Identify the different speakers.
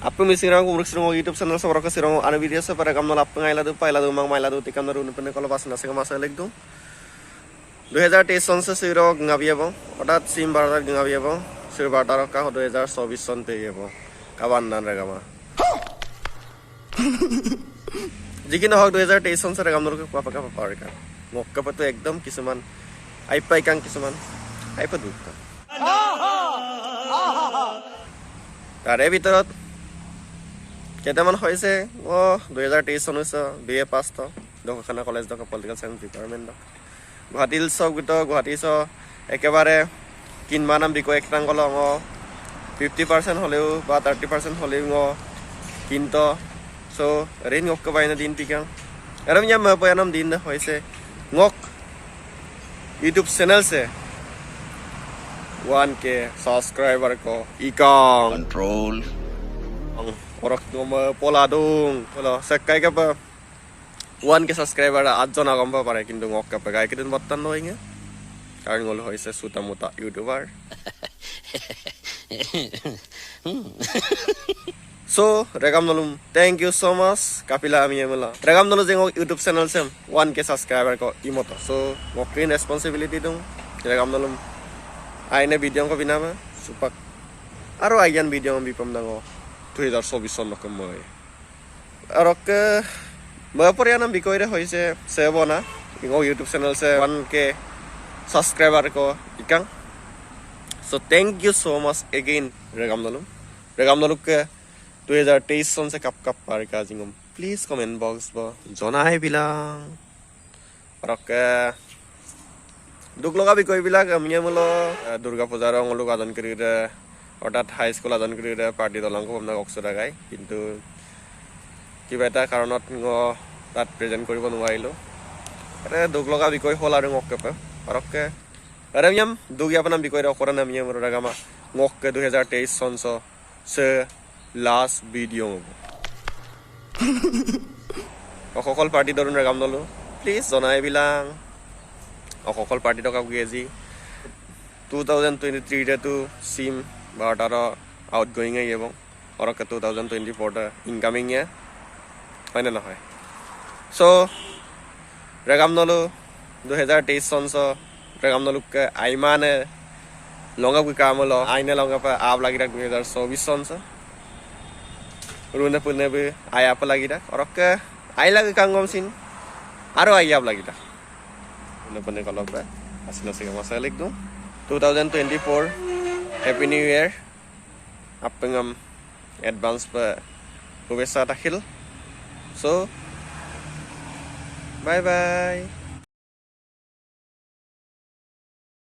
Speaker 1: Apa misirang umur serong YouTube channel seorang kesirong anu video sepada kamu lap pengaila tu paila tu mang maila tu tikam naru nupene kalau pas nasi kemasa lek tu 2023 सन से सिरो गंगाबियाबो हठात SIM बारदार गंगाबियाबो सिर बारदार का 2024 सन पे येबो काबान नान रेगामा जिकिन हक 2023 सन से रेगाम नरक पापा का power का मक्का पतो एकदम किसमान आइपाई कांग किसमान आइपा दुखता तारे ভিতৰত কেইটামান হৈছে 2023 सन হৈছে বিএ পাস তো দখখানা college দখ political science department Guwahati সব গিত গুৱাহাটী স একেবারে কিনবা নাম বিকয় একটাঙ্গল 50% হলেও বা 30% হলেও কিন্তু সো রেন ngok ke bayna din pikang aram nya ma payanam din na hoise ngok YouTube channel se 1k subscriber ko ikang
Speaker 2: control
Speaker 1: orak ngoma poladung polo sakai ka pa 1k subscriber ajon agam pa pare kintu ngok ka pa gai kidin battan noinge karon ngol hoise suta muta YouTuber So, regam nolum, thank you so much. Kapila ami emela. Regam nolu jeng YouTube channel sem 1k subscriber ko imoto. So, mokin responsibility dong. Regam nolum. Aine video ko binama supak. Aro ayan video ang bipam dango 2024 son lokem moy. Aro ke maporianam bikoire hoise sebona. Ingo YouTube channel se 1k subscriber ko ikang. So, thank you so much again. Regam nolum. Regam noluk ke 2023 sun say cup cup पार का जिंगम please comment box बो जनाय बिलां रके दुख लगा भी कोई बिलाग अमिया मुलो दुर्गा पूजा रंग लोग आदन करी रे हठात हाई स्कूल आदन करी रे पार्टी दलंग को हमना अक्सरा गाय किंतु किबा এটা কাৰণত তাত প্ৰেজেন্ট কৰিব নোৱাৰিলো আৰে দুখ লগা বিকয় হল আৰু ngokকে ৰকে আৰে মিয়াম দুগি আপনা বিকয় ৰ কৰা না মিয়াম ৰগামা ngokke 2023 सन से last video অকল পার্টি ধরুন রেগাম নলো প্লিজ জনাই বিলাং অকল পার্টি টকা গেজি 2023 রে তো সিম বাটার আউটগোয়িং এ এবং অরকে 2024 টা ইনকামিং এ হয় না হয় সো রেগাম নলো 2023 सन সো রেগাম নলো কে আইমানে লঙ্গা কু কামলো আইনে লঙ্গা পা আব লাগি 2024 सन so Runa punne be ayah apa lagi dah? Orang ke ayah lagi kanggom sin, aro ayah lagi dah. Runa punne kalau ber, asal nasi masa lek tu. 2024 Happy New Year. Apa ngam advance pe kubesa takhil. So bye bye.